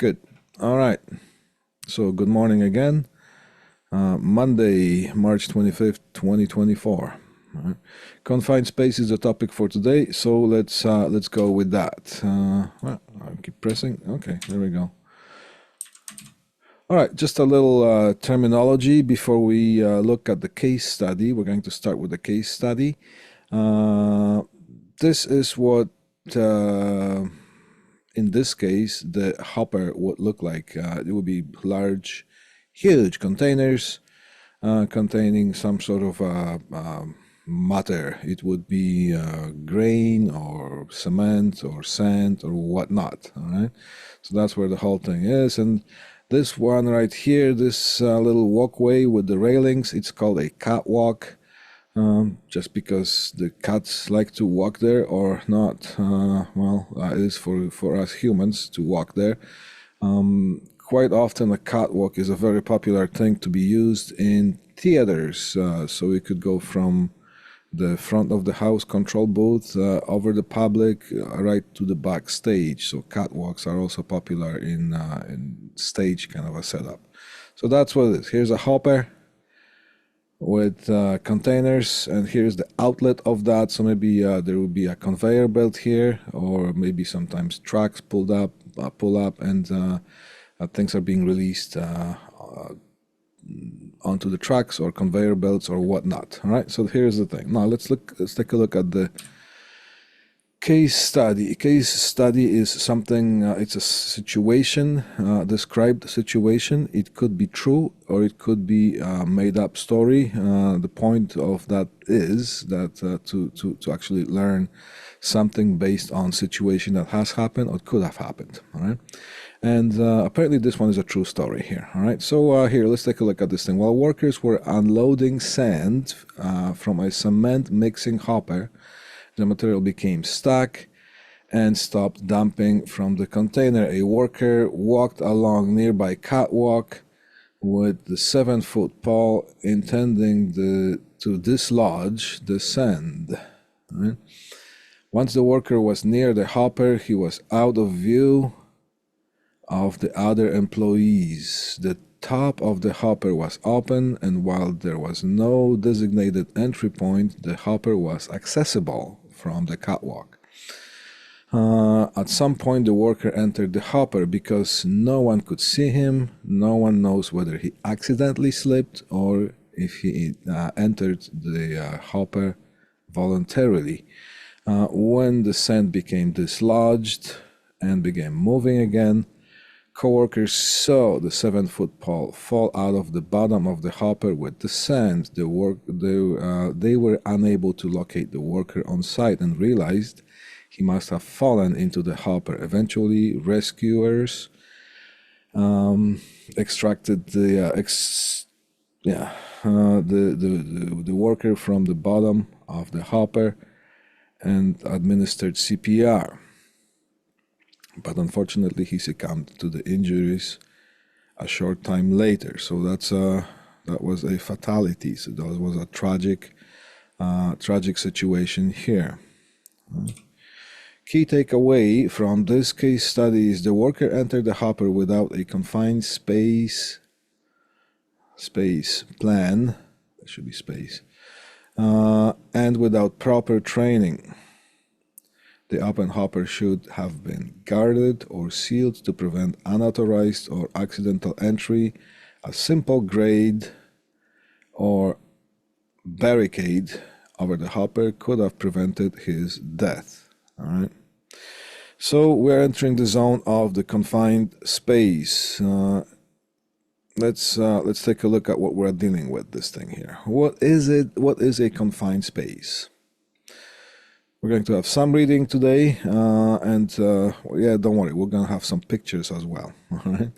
Good. All right. So good morning again. Monday, March 25th, 2024. All right. Confined space is the topic for today, so let's go with that. Well, I'll keep pressing. Okay, there we go. All right, just a little terminology before we look at the case study. We're going to start with the case study. This is what, in this case, the hopper would look like. It would be large, huge containers containing some sort of matter. It would be grain or cement or sand or whatnot. All right, so that's where the whole thing is. And this one right here, this little walkway with the railings, it's called a catwalk. Just because the cats like to walk there or not. Well, it is for us humans to walk there. Quite often a catwalk is a very popular thing to be used in theaters. So we could go from the front of the house control booth over the public right to the backstage. So catwalks are also popular in stage kind of a setup. So that's what it is. Here's a hopper with containers, and here's the outlet of that. So maybe there will be a conveyor belt here, or maybe sometimes trucks pull up, and things are being released onto the trucks or conveyor belts or whatnot. All right. So here's the thing. Now let's take a look at the case study. A case study is something, it's a situation, described situation. It could be true or it could be a made up story. The point of that is that to actually learn something based on situation that has happened or could have happened. All right. And apparently this one is a true story here. All right. So here, let's take a look at this thing. While workers were unloading sand from a cement mixing hopper, the material became stuck and stopped dumping from the container. A worker walked along nearby catwalk with the 7-foot pole intending to dislodge the sand. Right? Once the worker was near the hopper, he was out of view of the other employees. The top of the hopper was open, and while there was no designated entry point, the hopper was accessible from the catwalk. At some point, the worker entered the hopper because no one could see him. No one knows whether he accidentally slipped or if he entered the hopper voluntarily. When the sand became dislodged and began moving again, co-workers saw the 7-foot pole fall out of the bottom of the hopper with the sand. They were unable to locate the worker on site and realized he must have fallen into the hopper. Eventually, rescuers extracted the worker from the bottom of the hopper and administered CPR. But unfortunately, he succumbed to the injuries a short time later. So that was a fatality. So that was a tragic situation here. Key takeaway from this case study is the worker entered the hopper without a confined space plan. There should be space, and without proper training. The open hopper should have been guarded or sealed to prevent unauthorized or accidental entry. A simple grade or barricade over the hopper could have prevented his death. All right. So we're entering the zone of the confined space. Let's take a look at what we're dealing with this thing here. What is it? What is a confined space? We're going to have some reading today, and yeah, don't worry, we're going to have some pictures as well. All right.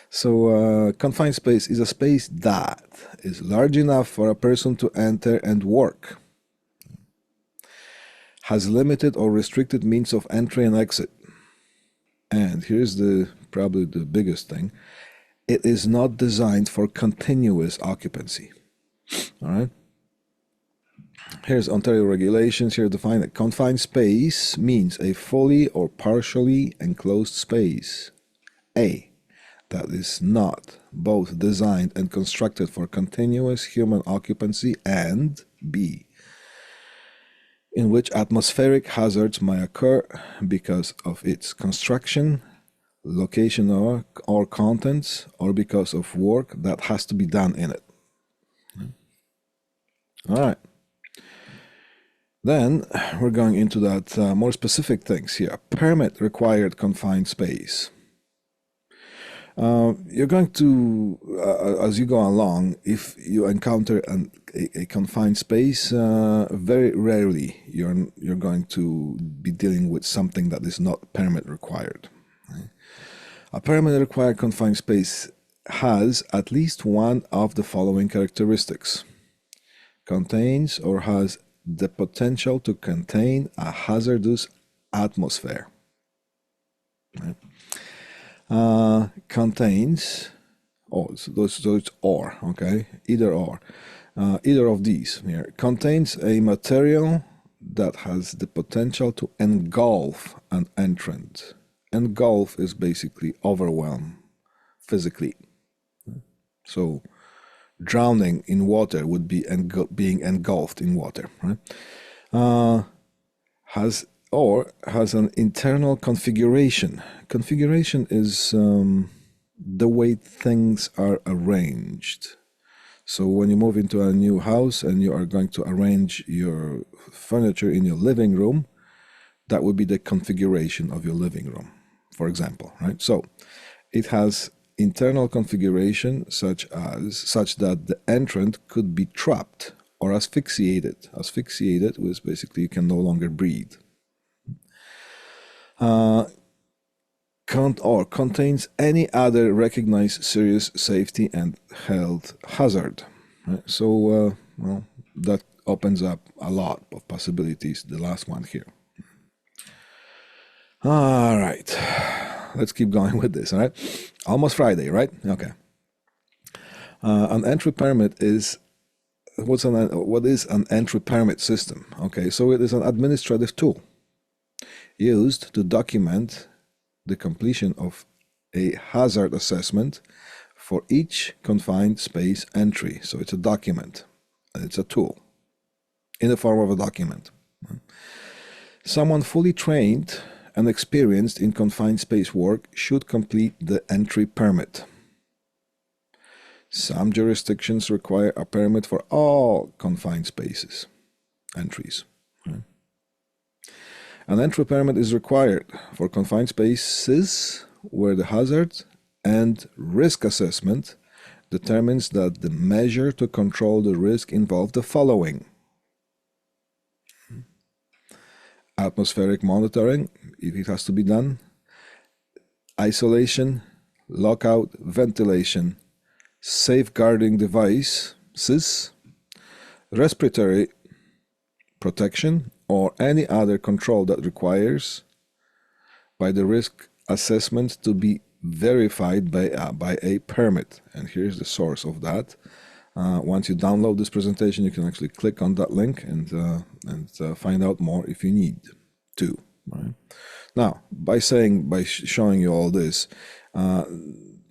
So confined space is a space that is large enough for a person to enter and work, has limited or restricted means of entry and exit, and here's probably the biggest thing: it is not designed for continuous occupancy. All right. Here's Ontario regulations. Here define it. Confined space means a fully or partially enclosed space. A. that is not both designed and constructed for continuous human occupancy, and B, in which atmospheric hazards may occur because of its construction, location, or contents, or because of work that has to be done in it. All right. Then we're going into that more specific things here. Permit required confined space. You're going to, as you go along, if you encounter a confined space, very rarely you're going to be dealing with something that is not permit required. Right? A permit required confined space has at least one of the following characteristics: contains or has the potential to contain a hazardous atmosphere. Right? Contains, so it's or, okay, either or, either of these here, contains a material that has the potential to engulf an entrant. Engulf is basically overwhelm physically. So drowning in water would be being engulfed in water, right? Has an internal configuration. Configuration is the way things are arranged. So when you move into a new house and you are going to arrange your furniture in your living room, that would be the configuration of your living room, for example, right? So it has internal configuration such that the entrant could be trapped or asphyxiated. Asphyxiated was basically you can no longer breathe. Contains any other recognized serious safety and health hazard. Right? So, well, that opens up a lot of possibilities, the last one here. All right, let's keep going with this, all right? Almost Friday, right? Okay. An entry permit is, what is an entry permit system? Okay, so it is an administrative tool used to document the completion of a hazard assessment for each confined space entry. So it's a document, it's a tool in the form of a document. Someone fully trained and experienced in confined space work should complete the entry permit. Some jurisdictions require a permit for all confined spaces entries. An entry permit is required for confined spaces where the hazard and risk assessment determines that the measure to control the risk involves the following: atmospheric monitoring, if it has to be done, isolation, lockout, ventilation, safeguarding devices, respiratory protection, or any other control that requires by the risk assessment to be verified by a permit. And here's the source of that. Once you download this presentation, you can actually click on that link and find out more if you need to. Right? Now, by showing you all this,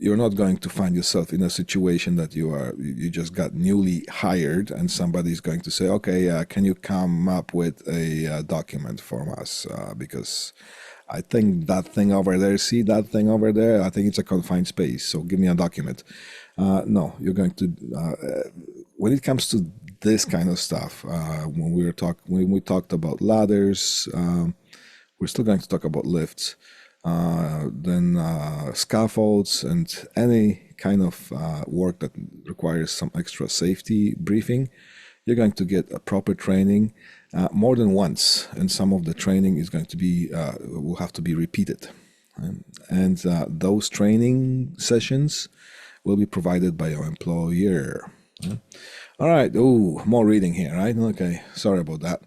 you're not going to find yourself in a situation that you just got newly hired and somebody's going to say, okay, can you come up with a document for us? Because I think that thing over there, see that thing over there, I think it's a confined space, so give me a document. No, you're going to, when it comes to this kind of stuff, when we talked about ladders, we're still going to talk about lifts. Then scaffolds and any kind of work that requires some extra safety briefing, you're going to get a proper training more than once, and some of the training is going to be will have to be repeated, and those training sessions will be provided by your employer. All right. Oh, more reading here, right? Okay, sorry about that.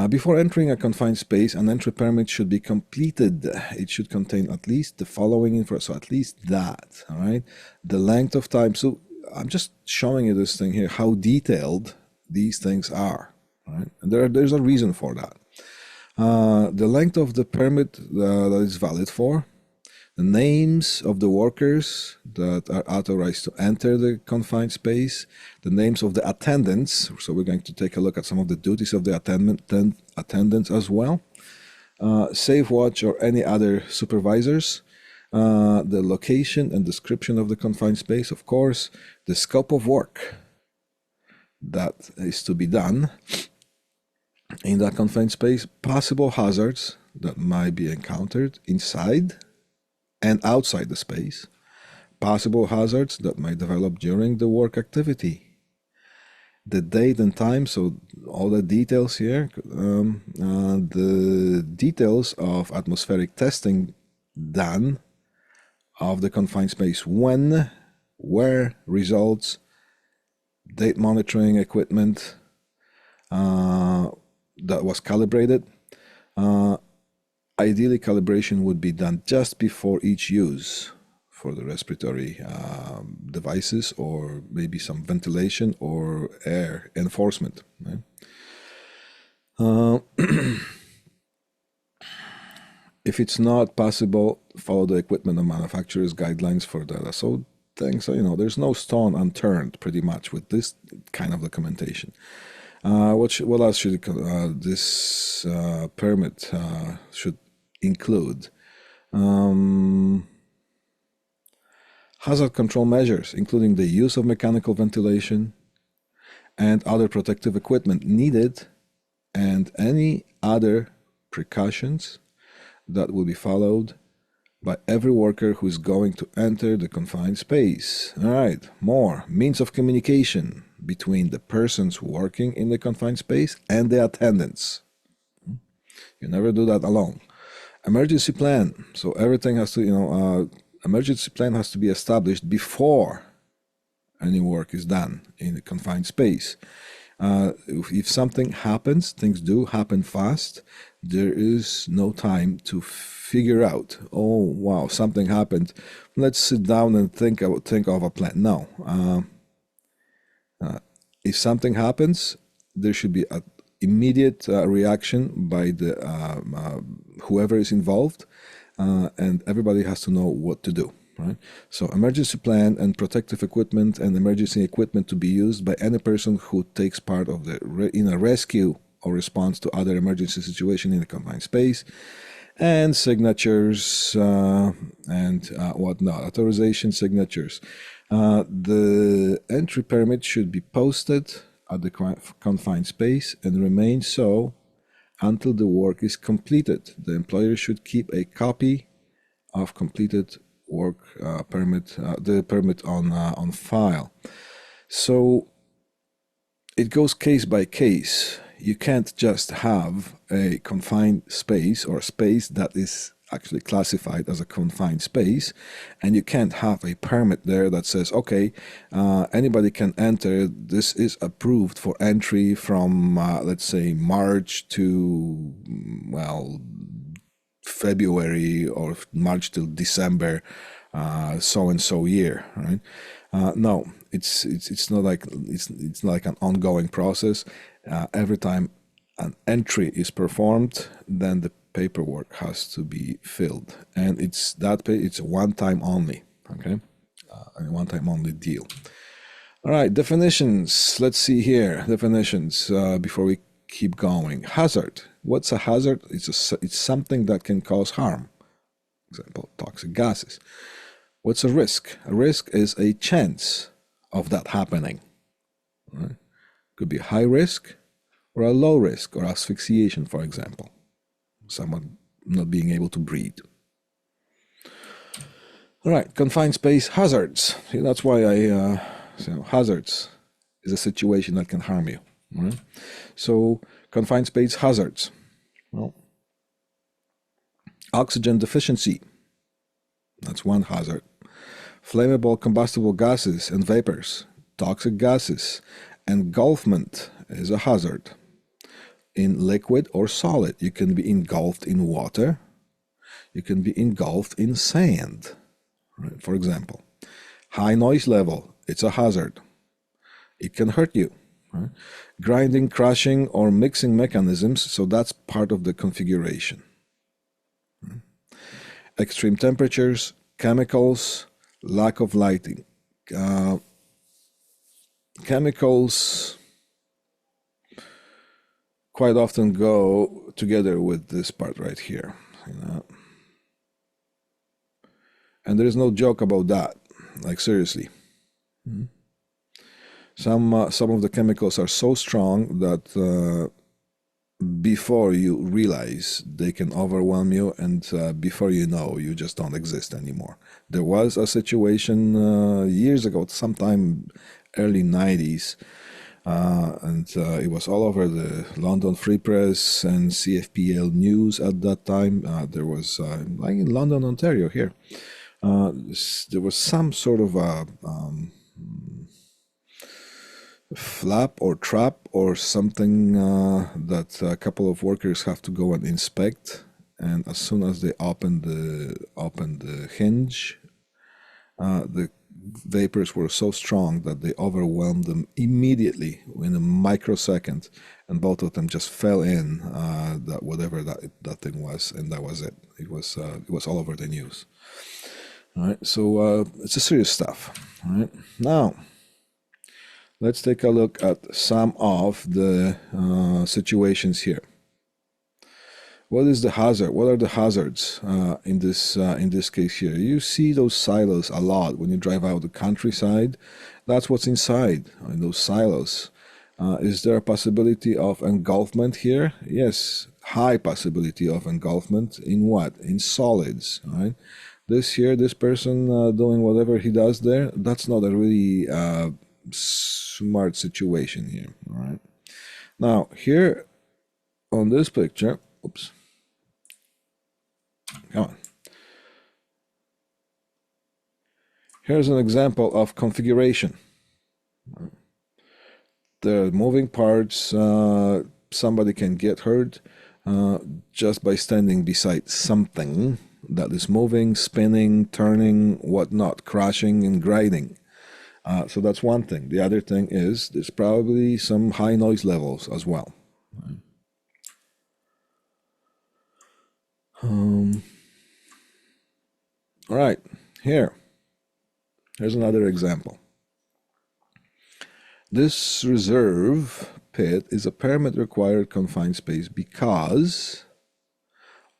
Before entering a confined space, an entry permit should be completed. It should contain at least the following info, so at least that, all right? The length of time. So I'm just showing you this thing here, how detailed these things are, right? And there's a reason for that. The length of the permit that is valid for, the names of the workers that are authorized to enter the confined space, the names of the attendants. So we're going to take a look at some of the duties of the attendants as well. Safe watch or any other supervisors, the location and description of the confined space, of course, the scope of work that is to be done in that confined space, possible hazards that might be encountered inside and outside the space, possible hazards that might develop during the work activity, the date and time, so all the details here, the details of atmospheric testing done of the confined space, when, where, results, date monitoring equipment that was calibrated. Ideally, calibration would be done just before each use for the respiratory devices, or maybe some ventilation or air enforcement. Right? If it's not possible, follow the equipment and manufacturer's guidelines for that. So things, there's no stone unturned pretty much with this kind of documentation. What else should this permit should include? Hazard control measures, including the use of mechanical ventilation and other protective equipment needed, and any other precautions that will be followed by every worker who is going to enter the confined space. All right, more means of communication between the persons working in the confined space and the attendants. You never do that alone. Emergency plan. So everything has to, emergency plan has to be established before any work is done in the confined space. If something happens, things do happen fast. There is no time to figure out, oh wow, something happened, let's sit down and think of a plan. No. If something happens, there should be an immediate reaction by the whoever is involved, and everybody has to know what to do. Right? So emergency plan and protective equipment and emergency equipment to be used by any person who takes part of in a rescue or response to other emergency situation in a confined space, and signatures and whatnot, authorization signatures. The entry permit should be posted at the confined space and remain so until the work is completed. The employer should keep a copy of completed work permit, the permit on file. So it goes case by case. You can't just have a confined space or a space that is actually classified as a confined space, and you can't have a permit there that says, okay, anybody can enter. This is approved for entry from, let's say, March to, well, February, or March till December, so and so year, right? No, it's not like it's like an ongoing process. Every time an entry is performed, then the paperwork has to be filled, and it's a one-time only. Okay, a one-time only deal. All right, definitions. Let's see here. Definitions before we keep going. Hazard. What's a hazard? It's something that can cause harm. For example, toxic gases. What's a risk? A risk is a chance of that happening. Right? Could be a high risk or a low risk, or asphyxiation, for example. Someone not being able to breathe. All right, confined space hazards. See, that's why hazards is a situation that can harm you. Right? So confined space hazards. Well, oxygen deficiency. That's one hazard. Flammable combustible gases and vapors, toxic gases, engulfment is a hazard. In liquid or solid, you can be engulfed in water. You can be engulfed in sand, right? For example. High noise level, it's a hazard. It can hurt you. Right? Grinding, crushing, or mixing mechanisms, so that's part of the configuration. extreme temperatures, chemicals, lack of lighting. Chemicals quite often go together with this part right here, you know. And there is no joke about that, like seriously. Some of the chemicals are so strong that before you realize they can overwhelm you, and before you know, you just don't exist anymore. There was a situation years ago, sometime early 90s, and it was all over the London Free Press and CFPL News at that time. There was, like in London, Ontario here, there was some sort of a flap or trap or something that a couple of workers have to go and inspect. And as soon as they opened the hinge, the vapors were so strong that they overwhelmed them immediately in a microsecond, and both of them just fell in that whatever that thing was, and that was it. It was all over the news. All right, so it's a serious stuff. All right, now let's take a look at some of the situations here. What is the hazard? What are the hazards in this case here? You see those silos a lot when you drive out the countryside. That's what's inside in those silos. Is there a possibility of engulfment here? Yes, high possibility of engulfment. In what? In solids. Right. This person doing whatever he does there, that's not a really smart situation here. All right. Now here on this picture, oops. Come on. Here's an example of configuration. The moving parts, somebody can get hurt just by standing beside something that is moving, spinning, turning, whatnot, crashing and grinding. So that's one thing. The other thing is there's probably some high noise levels as well. All right, here's another example. This reserve pit is a permit-required confined space because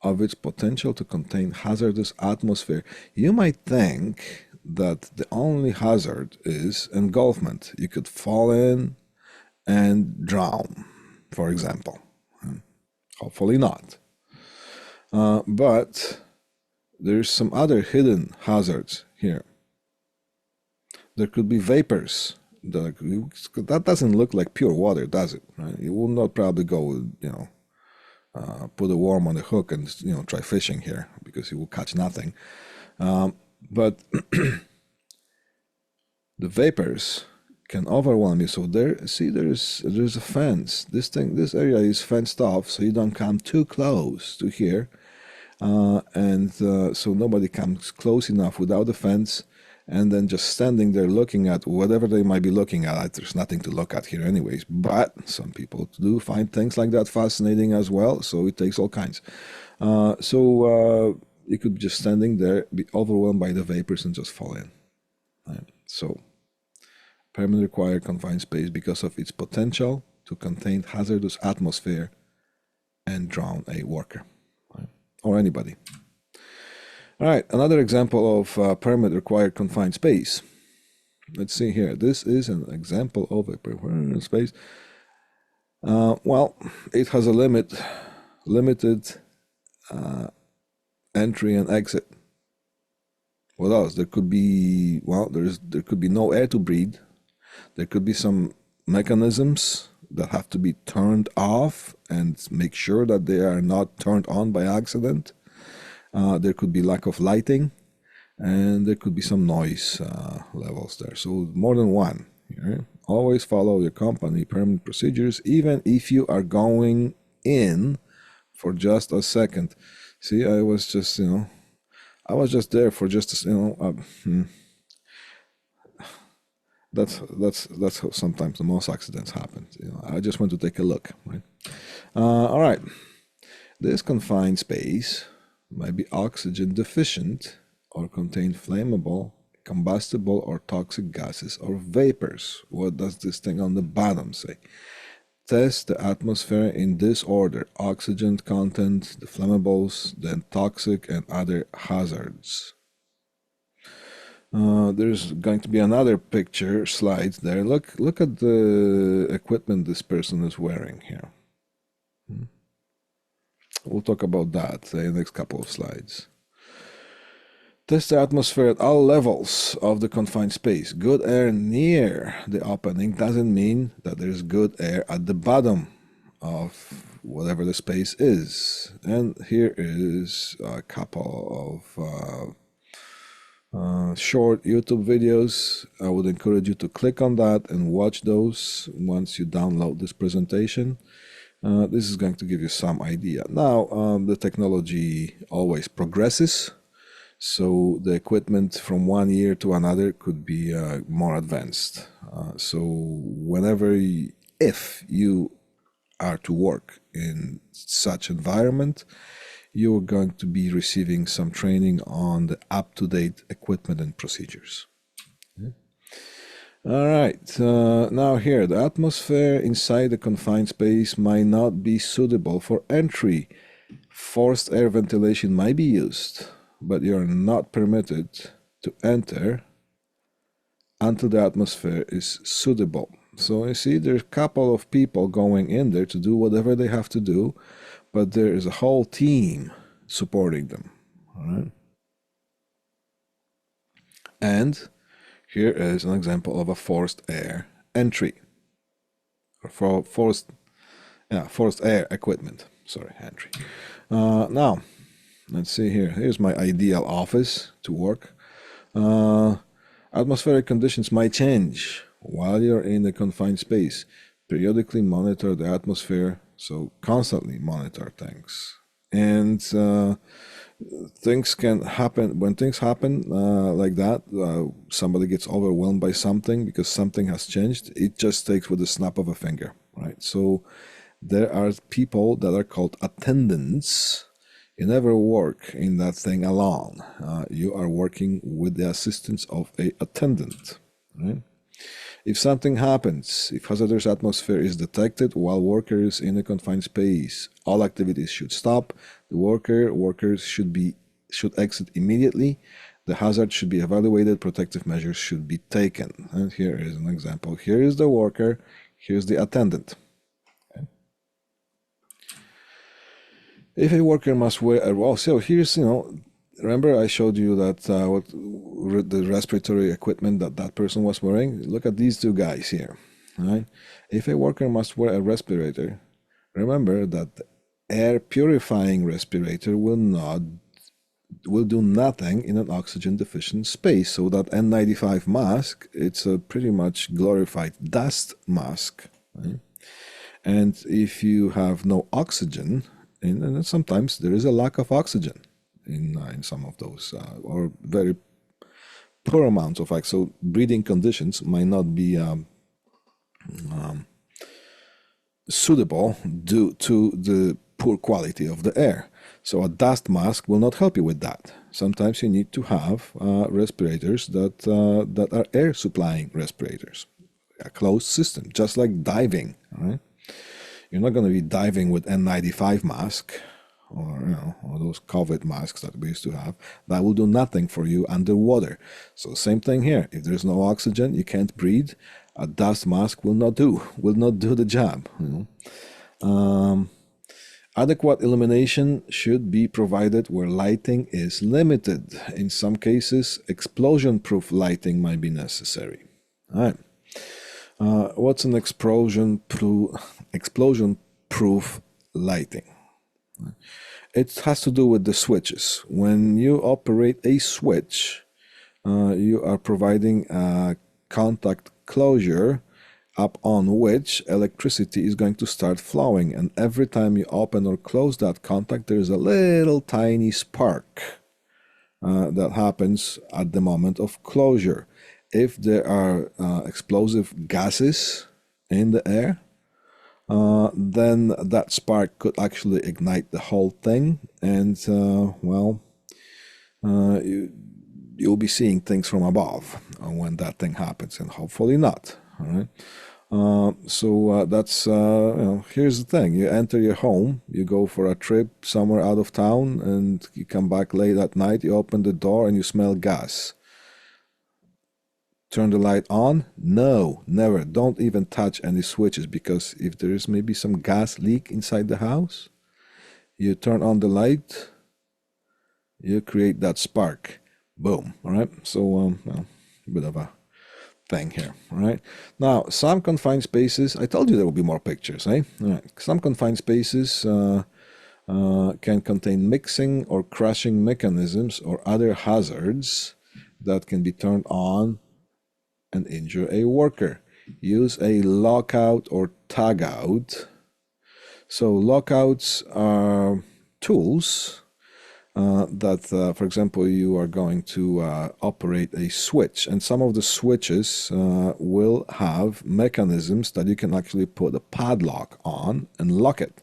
of its potential to contain hazardous atmosphere. You might think that the only hazard is engulfment. You could fall in and drown, for example. Hopefully not. But there's some other hidden hazards here. There could be vapors. That doesn't look like pure water, does it? Right? You will not probably go, put a worm on a hook and try fishing here because you will catch nothing. But the vapors can overwhelm you. So there's a fence. This area is fenced off, so you don't come too close to here. So nobody comes close enough without the fence, and then just standing there looking at whatever they might be looking at. There's nothing to look at here anyways, but some people do find things like that fascinating as well, so it takes all kinds. You could be just standing there, be overwhelmed by the vapors and just fall in. Right? So permit required confined space because of its potential to contain hazardous atmosphere and drown a worker. Or anybody. All right, another example of permit required confined space. Let's see here. This is an example of a permanent space. Well, it has a limited entry and exit. What else? There could be there could be no air to breathe. There could be some mechanisms that have to be turned off and make sure that they are not turned on by accident. There could be lack of lighting, and there could be some noise levels there. So more than one. Right? Always follow your company permit procedures, even if you are going in for just a second. See, I was just there for just That's how sometimes the most accidents happen. I just want to take a look. Right? All right. This confined space might be oxygen deficient or contain flammable, combustible, or toxic gases or vapors. What does this thing on the bottom say? Test the atmosphere in this order: oxygen content, the flammables, then toxic and other hazards. There's going to be another picture slide there. Look at the equipment this person is wearing here. We'll talk about that in the next couple of slides. Test the atmosphere at all levels of the confined space. Good air near the opening doesn't mean that there's good air at the bottom of whatever the space is. And here is a couple of short YouTube videos. I would encourage you to click on that and watch those once you download this presentation. This is going to give you some idea. Now, the technology always progresses, so the equipment from one year to another could be more advanced. So whenever, if you are to work in such environment, you're going to be receiving some training on the up-to-date equipment and procedures. All right, now here, the atmosphere inside the confined space might not be suitable for entry. Forced air ventilation might be used, but you're not permitted to enter until the atmosphere is suitable. So you see, there's a couple of people going in there to do whatever they have to do, but there is a whole team supporting them. All right. And here is an example of a forced air entry, or for forced air equipment. Sorry, entry. Now, let's see here. Here's my ideal office to work. Atmospheric conditions might change while you're in a confined space. Periodically monitor the atmosphere, so constantly monitor things. And things can happen. When things happen like that, somebody gets overwhelmed by something because something has changed. It just takes with the snap of a finger, right? So there are people that are called attendants. You never work in that thing alone. You are working with the assistance of an attendant, right? If something happens, if hazardous atmosphere is detected while workers in a confined space, all activities should stop. The workers should exit immediately. The hazard should be evaluated. Protective measures should be taken. And here is an example. Here is the worker. Here's the attendant. Okay. If a worker must wear a well, so here's remember I showed you that the respiratory equipment that person was wearing? Look at these two guys here, right? If a worker must wear a respirator, remember that the air purifying respirator will do nothing in an oxygen deficient space. So that N95 mask, it's a pretty much glorified dust mask, right? And if you have no oxygen, and sometimes there is a lack of oxygen in some of those, or very poor amounts of oxygen. So breathing conditions might not be suitable due to the poor quality of the air. So a dust mask will not help you with that. Sometimes you need to have respirators that are air supplying respirators, a closed system, just like diving. Right? You're not going to be diving with N95 mask, or those COVID masks that we used to have. That will do nothing for you underwater. So same thing here. If there's no oxygen, you can't breathe. A dust mask will not do the job. Adequate illumination should be provided where lighting is limited. In some cases, explosion-proof lighting might be necessary. All right. What's an explosion-proof lighting? It has to do with the switches. When you operate a switch, you are providing a contact closure up on which electricity is going to start flowing. And every time you open or close that contact, there is a little tiny spark that happens at the moment of closure. If there are explosive gases in the air, then that spark could actually ignite the whole thing, and well, you'll be seeing things from above when that thing happens, and hopefully not. All right. So that's here's the thing: you enter your home, you go for a trip somewhere out of town, and you come back late at night. You open the door and you smell gas. Turn the light on? No, never. Don't even touch any switches, because if there is maybe some gas leak inside the house, you turn on the light, you create that spark. Boom. All right. So well, a bit of a thing here. All right. Now, some confined spaces, I told you there will be more pictures, eh? All right. Some confined spaces can contain mixing or crushing mechanisms or other hazards that can be turned on and injure a worker. Use a lockout or tagout. So lockouts are tools that, for example, you are going to operate a switch, and some of the switches will have mechanisms that you can actually put a padlock on and lock it.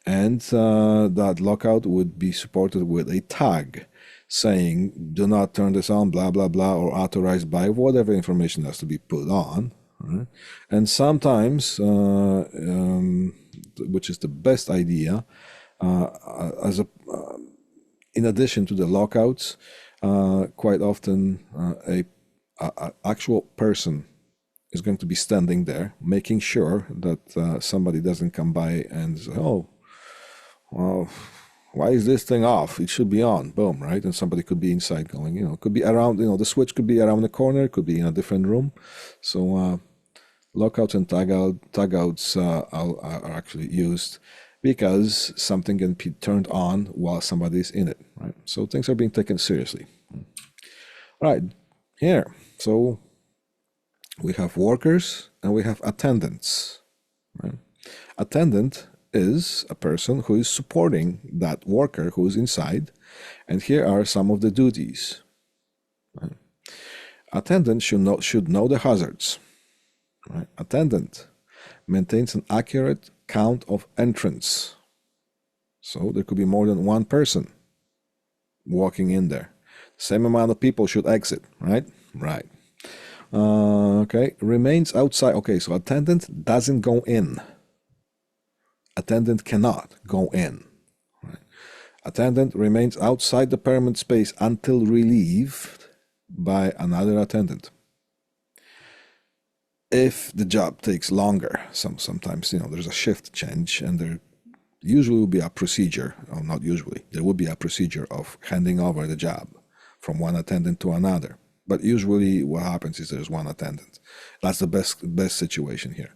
And that lockout would be supported with a tag saying, do not turn this on, blah, blah, blah, or authorized by, whatever information has to be put on. Right? And sometimes, which is the best idea, in addition to the lockouts, quite often a actual person is going to be standing there, making sure that somebody doesn't come by and say, oh, well, why is this thing off? It should be on. Boom, right? And somebody could be inside going, it could be around, the switch could be around the corner, it could be in a different room. So lockouts and tagouts are actually used because something can be turned on while somebody is in it, right? So things are being taken seriously. All right, here. So we have workers and we have attendants, right? Attendant is a person who is supporting that worker who is inside, and here are some of the duties. Right? Attendant should know the hazards. Right? Attendant maintains an accurate count of entrants. So there could be more than one person walking in there. Same amount of people should exit, right? Right. Okay, remains outside. Okay, so attendant doesn't go in. Attendant cannot go in. Right? Attendant remains outside the permanent space until relieved by another attendant. If the job takes longer, sometimes there's a shift change, and there usually will be a procedure, or not usually, there will be a procedure of handing over the job from one attendant to another. But usually what happens is there's one attendant. That's the best situation here.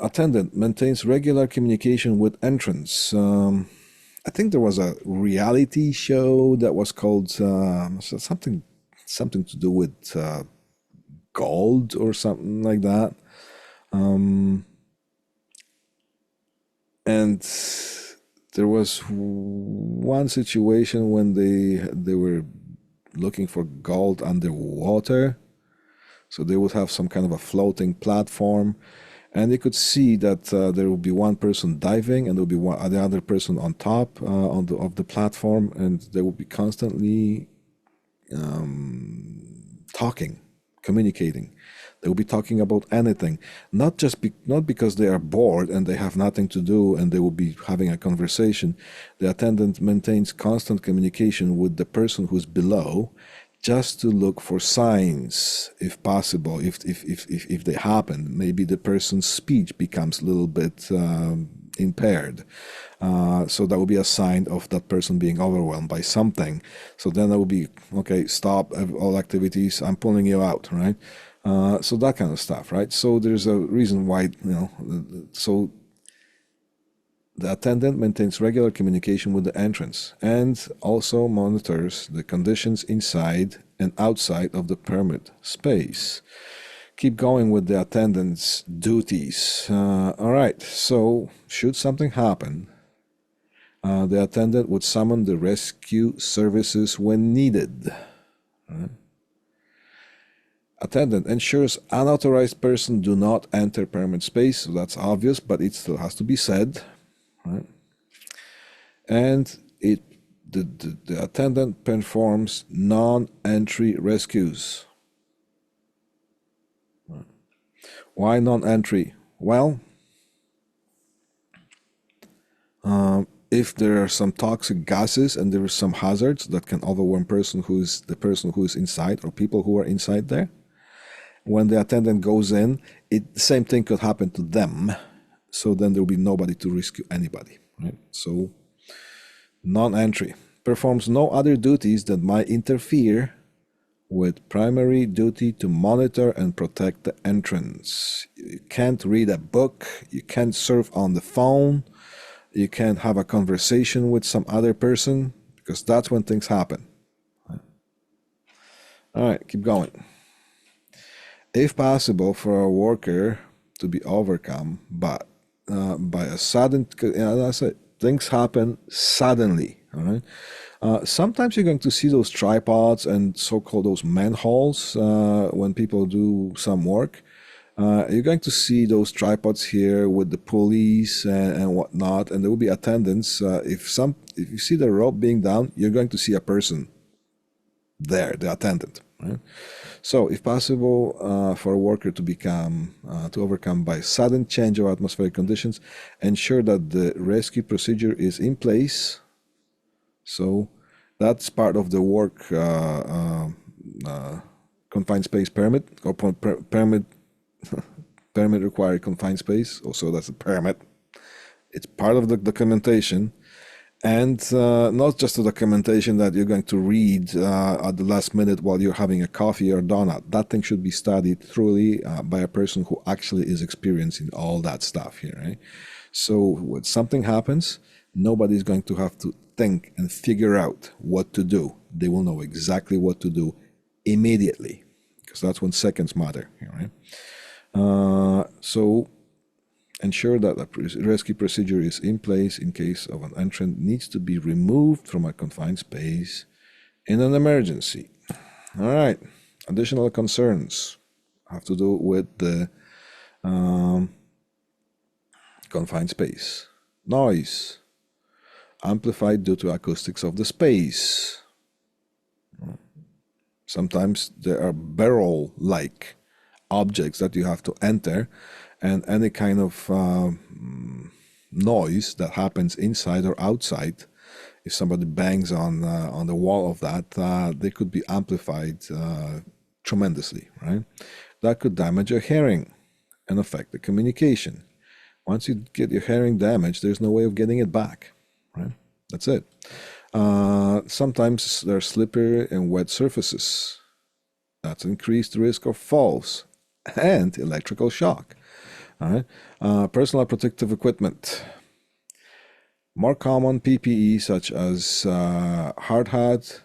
Attendant maintains regular communication with entrants. I think there was a reality show that was called something to do with gold or something like that. And there was one situation when they were looking for gold underwater. So they would have some kind of a floating platform, and they could see that there would be one person diving, and there would be the other person on top of the platform, and they would be constantly talking, communicating. They will be talking about anything, not because they are bored and they have nothing to do and they will be having a conversation. The attendant maintains constant communication with the person who's below, just to look for signs, if possible. If they happen, maybe the person's speech becomes a little bit impaired. So that would be a sign of that person being overwhelmed by something. So then that would be, okay, stop all activities, I'm pulling you out, right? So that kind of stuff, right? So there's a reason why, so the attendant maintains regular communication with the entrance and also monitors the conditions inside and outside of the permit space. Keep going with the attendant's duties. All right, so should something happen, the attendant would summon the rescue services when needed. Right? attendant ensures unauthorized person do not enter permit space. So that's obvious, but it still has to be said, right? And the attendant performs non-entry rescues. Why non-entry? Well, if there are some toxic gases and there are some hazards that can overwhelm the person who is inside or people who are inside there, when the attendant goes in, the same thing could happen to them. So then there will be nobody to rescue anybody, right? So non-entry performs no other duties that might interfere with primary duty to monitor and protect the entrance. You can't read a book, you can't surf on the phone, you can't have a conversation with some other person, because that's when things happen. All right, keep going. If possible for a worker to be overcome by a sudden, as I said, things happen suddenly. All right. Sometimes you're going to see those tripods and so-called those manholes when people do some work. You're going to see those tripods here with the pulleys and whatnot, and there will be attendants. If you see the rope being down, you're going to see a person there, the attendant. Right? So, if possible, for a worker to overcome by sudden change of atmospheric conditions, ensure that the rescue procedure is in place. So, that's part of the work confined space permit or permit required confined space. Also, that's a permit. It's part of the documentation. And not just the documentation that you're going to read at the last minute while you're having a coffee or donut. That thing should be studied thoroughly by a person who actually is experiencing all that stuff here, right? So when something happens, nobody's going to have to think and figure out what to do. They will know exactly what to do immediately, because that's when seconds matter here, right? So ensure that a rescue procedure is in place in case of an entrant needs to be removed from a confined space in an emergency. All right. Additional concerns have to do with the confined space. Noise, amplified due to acoustics of the space. Sometimes there are barrel-like objects that you have to enter, and any kind of noise that happens inside or outside, if somebody bangs on the wall of that, they could be amplified tremendously, right? That could damage your hearing and affect the communication. Once you get your hearing damaged, there's no way of getting it back, right? That's it. Sometimes there are slippery and wet surfaces. That's increased risk of falls and electrical shock. All right. Personal protective equipment. More common PPE such as hard hat,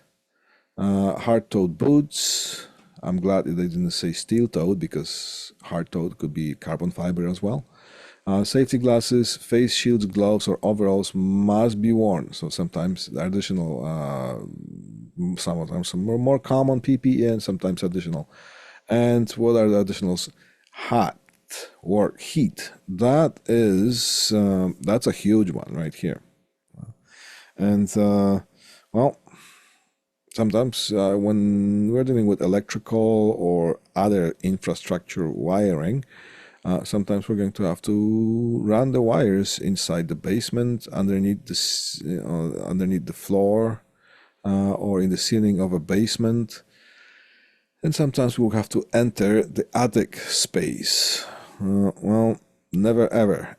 hard-toed boots. I'm glad they didn't say steel-toed, because hard-toed could be carbon fiber as well. Safety glasses, face shields, gloves, or overalls must be worn. So sometimes additional, some more common PPE and sometimes additional. And what are the additionals? Hot work, heat. That's a huge one right here. And well, sometimes when we're dealing with electrical or other infrastructure wiring, sometimes we're going to have to run the wires inside the basement, underneath the floor, or in the ceiling of a basement. And sometimes we'll have to enter the attic space. Well, never ever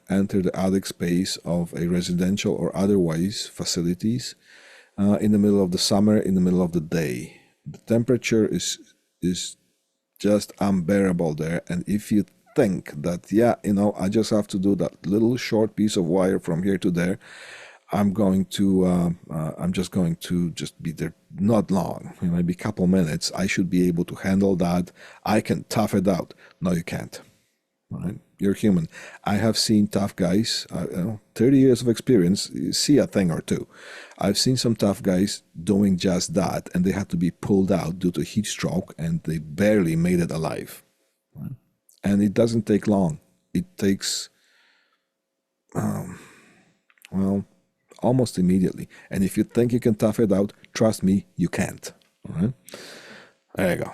enter the attic space of a residential or otherwise facilities in the middle of the summer, in the middle of the day. The temperature is just unbearable there. And if you think that, I just have to do that little short piece of wire from here to there, I'm just going to be there not long, maybe a couple minutes. I should be able to handle that. I can tough it out. No, you can't. All right? You're human. I have seen tough guys, 30 years of experience, you see a thing or two. I've seen some tough guys doing just that, and they had to be pulled out due to heat stroke, and they barely made it alive. Right? And it doesn't take long. It takes, well, almost immediately. And if you think you can tough it out, trust me, you can't. All right? There you go.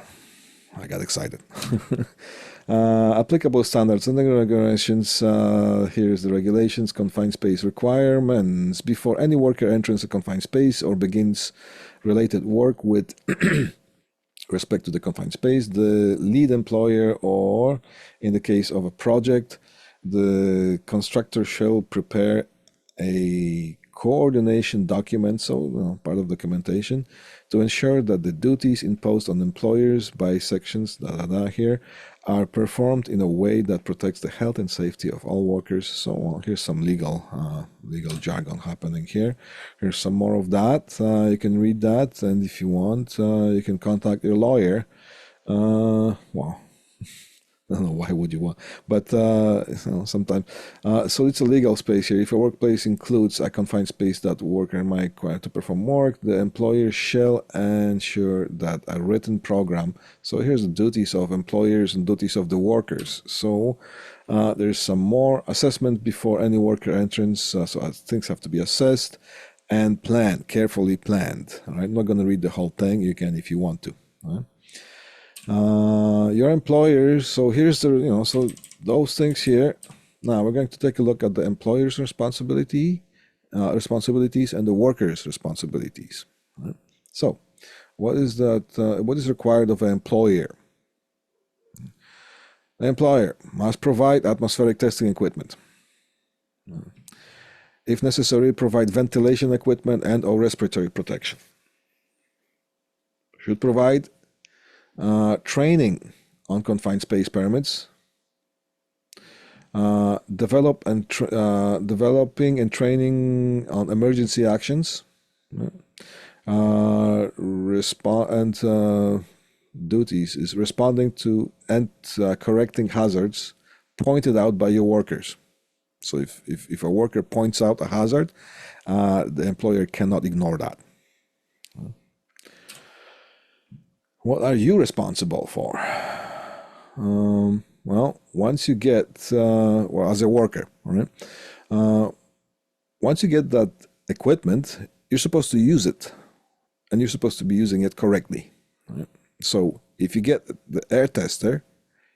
I got excited. Applicable standards and regulations. Here's the regulations. Confined space requirements. Before any worker enters a confined space or begins related work with respect to the confined space, the lead employer, or in the case of a project, the constructor shall prepare a coordination document, so part of documentation, to ensure that the duties imposed on employers by sections here are performed in a way that protects the health and safety of all workers. So here's some legal jargon happening here. Here's some more of that. You can read that, and if you want, you can contact your lawyer. Well, I don't know why would you want, but sometimes. So it's a legal space here. If a workplace includes a confined space that worker might require to perform work, the employer shall ensure that a written program. So here's the duties of employers and duties of the workers. So there's some more assessment before any worker entrance. So things have to be assessed and planned, carefully planned. All right, I'm not going to read the whole thing. You can if you want to. All right? Your employers, so here's the, so those things here. Now we're going to take a look at the employer's responsibilities and the worker's responsibilities. Right? So what is that, what is required of an employer? The employer must provide atmospheric testing equipment. If necessary, provide ventilation equipment and or respiratory protection. Should provide training on confined space permits, developing and training on emergency actions, duties is responding to and correcting hazards pointed out by your workers. So if a worker points out a hazard, the employer cannot ignore that. What are you responsible for? Well, once you get, well, as a worker, all right? Once you get that equipment, you're supposed to use it, and you're supposed to be using it correctly. Right? So if you get the air tester,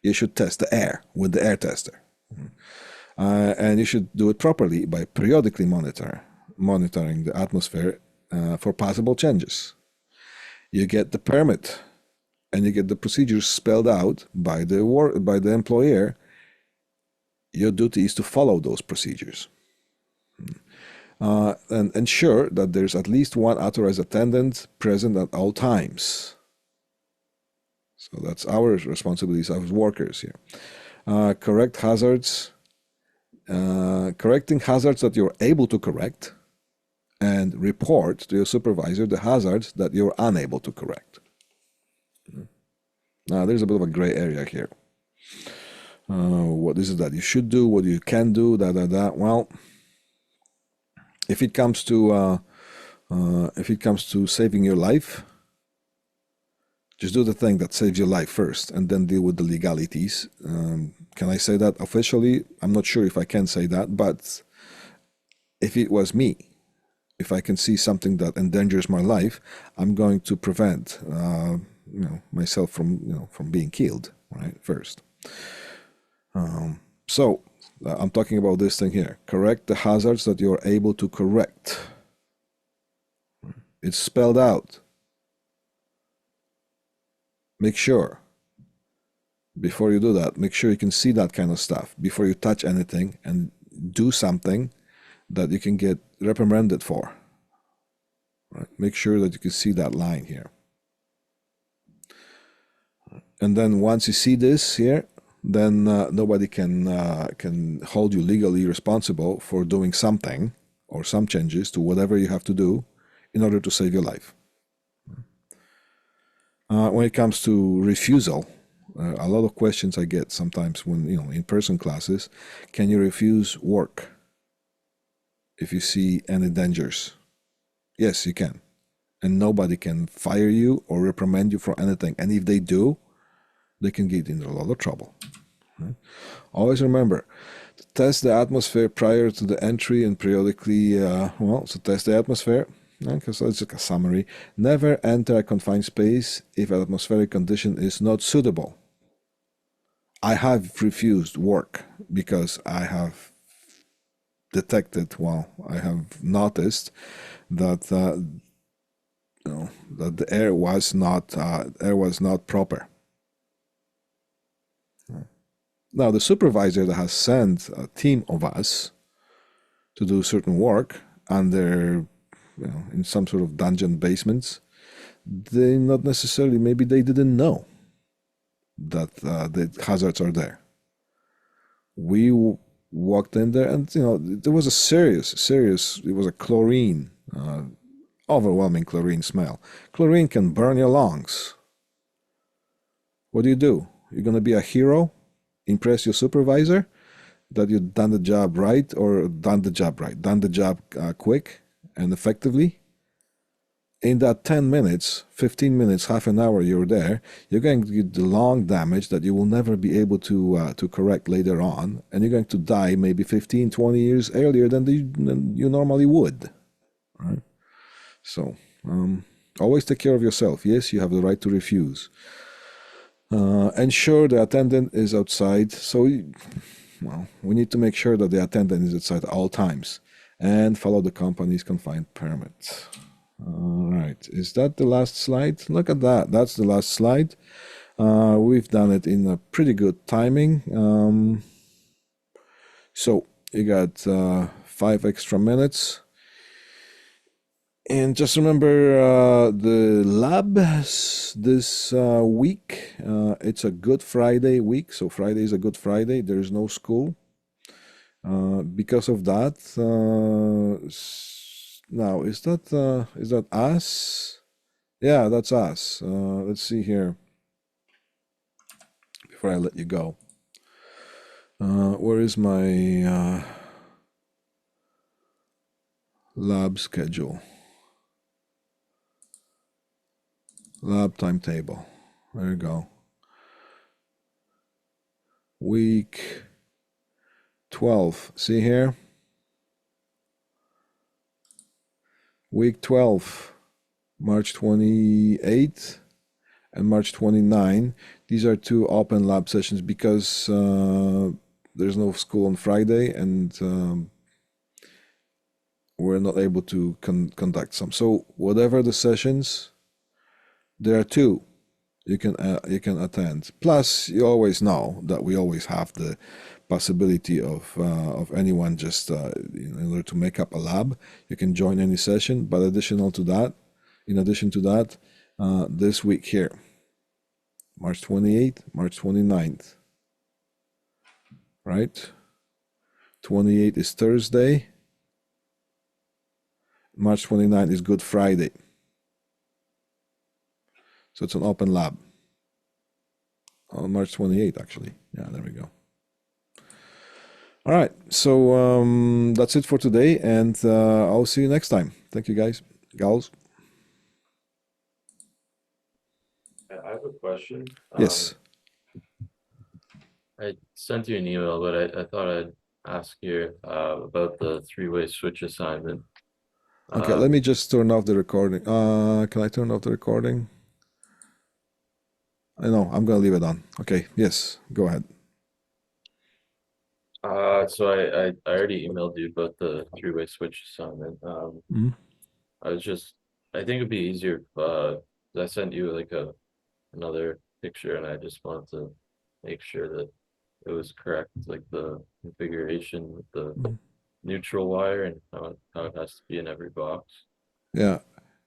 you should test the air with the air tester. And you should do it properly by periodically monitoring the atmosphere for possible changes. You get the permit, and you get the procedures spelled out by the employer. Your duty is to follow those procedures. And ensure that there's at least one authorized attendant present at all times. So that's our responsibilities as workers here. Correct hazards, correcting hazards that you're able to correct, and report to your supervisor the hazards that you're unable to correct. Now, there's a bit of a gray area here. What is it that you should do? What you can do? Well, if it comes to saving your life, just do the thing that saves your life first, and then deal with the legalities. Can I say that officially? I'm not sure if I can say that, but if it was me, if I can see something that endangers my life, I'm going to prevent myself from being killed, right, first. So I'm talking about this thing here. Correct the hazards that you're able to correct. It's spelled out. Make sure, before you do that, make sure you can see that kind of stuff before you touch anything and do something that you can get reprimanded for. Right? Make sure that you can see that line here. And then once you see this here, then nobody can hold you legally responsible for doing something or some changes to whatever you have to do in order to save your life. When it comes to refusal A lot of questions I get sometimes when, in-person classes. Can you refuse work if you see any dangers? Yes, you can. And nobody can fire you or reprimand you for anything. And if they do, they can get into a lot of trouble. Right? Always remember to test the atmosphere prior to the entry and periodically, so test the atmosphere. Because that's just a summary. Never enter a confined space if an atmospheric condition is not suitable. I have refused work because I have detected, I have noticed that that the air was not proper. Now the supervisor that has sent a team of us to do certain work under in some sort of dungeon basements, they not necessarily, maybe they didn't know that the hazards are there. We walked in there, and there was a serious. It was a chlorine, overwhelming chlorine smell. Chlorine can burn your lungs. What do? You're gonna be a hero, impress your supervisor that you've done the job right, or done the job quick and effectively. In that 10 minutes, 15 minutes, half an hour you're there, you're going to get the lung damage that you will never be able to correct later on, and you're going to die maybe 15, 20 years earlier than you normally would. Right? So always take care of yourself. Yes, you have the right to refuse. Ensure the attendant is outside. So, we need to make sure that the attendant is outside at all times, and follow the company's confined permit. All right, is that the last slide? Look at that. That's the last slide. We've done it in a pretty good timing. So you got 5 extra minutes. And just remember the lab this week. It's a Good Friday week, so Friday is a Good Friday. There is no school. Because of that, now is that us? Yeah, that's us. Let's see here. Before I let you go, where is my lab schedule? Lab timetable. There you go. Week 12. See here? Week 12, March 28th and March 29. These are 2 open lab sessions because there's no school on Friday, and we're not able to conduct some. So whatever the sessions, there are 2 you can attend. Plus, you always know that we always have the possibility of anyone just in order to make up a lab. You can join any session, but in addition to that, this week here, March 28th, March 29th, right? 28th is Thursday. March 29th is Good Friday. So it's an open lab on March 28th, actually. Yeah, there we go. All right, so that's it for today, and I'll see you next time. Thank you, guys, gals. I have a question. Yes. I sent you an email, but I thought I'd ask you about the three-way switch assignment. Okay, let me Um, just turn off the recording. Can I turn off the recording? I know, I'm gonna leave it on. Okay, yes, go ahead. so I already emailed you about the three-way switch assignment. Mhm. I was just, I think it'd be easier if I sent you like another picture, and I just wanted to make sure that it was correct, like the configuration with the Mhm. neutral wire and how it has to be in every box. Yeah,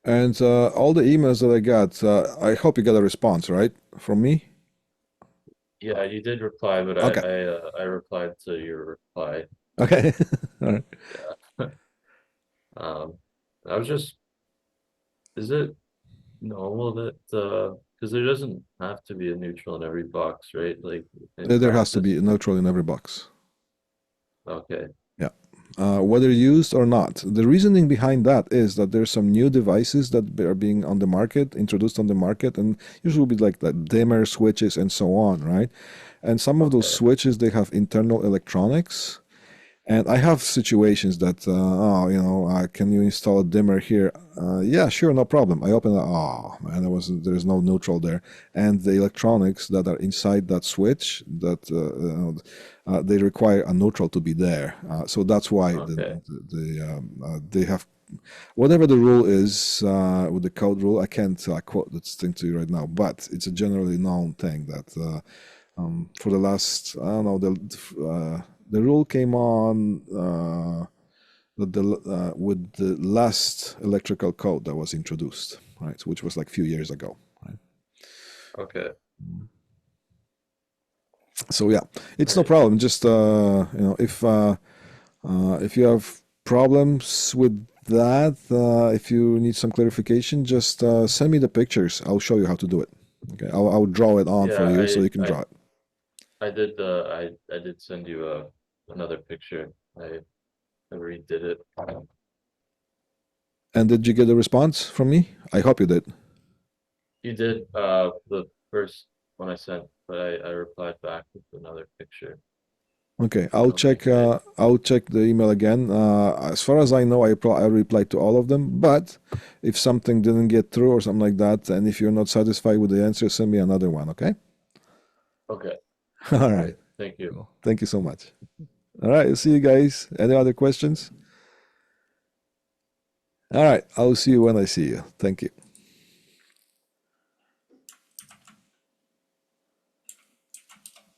and all the emails that I got, I hope you got a response, right, from me? Yeah, you did reply, but Okay, I replied to your reply. okay, all right. Yeah. Um, I was just, is it normal that because there doesn't have to be a neutral in every box, right? Like in There has to practice. be a neutral in every box. Okay. Yeah. Whether used or not. The reasoning behind that is that there's some new devices that are being on the market, introduced on the market, and usually will be like the dimmer switches and so on, right? And some of those Okay. switches, they have internal electronics. And I have situations that, can you install a dimmer here? Yeah, sure, no problem. I open it. Oh man, there's no neutral there, and the electronics that are inside that switch they require a neutral to be there. So that's why Okay. they have whatever the rule is with the code rule. I can't quote this thing to you right now, but it's a generally known thing that for the last I don't know the rule came on with the last electrical code that was introduced, right? Which was like a few years ago, right? Okay. So yeah, it's no Right. problem. Just if you have problems with that, if you need some clarification, just send me the pictures. I'll show you how to do it. Okay, I'll draw it on for Yeah, you so you can draw it. I did send you another picture. I redid it. And did you get a response from me? I hope you did. You did the first one I sent, but I replied back with another picture. Okay, I don't think I I'll check the email again. As far as I know, I replied to all of them. But if something didn't get through or something like that, and if you're not satisfied with the answer, send me another one. Okay. okay. All right. Great. Thank you. Cool. Thank you so much. All right. I'll see you guys. Any other questions? All right. I'll see you when I see you. Thank you.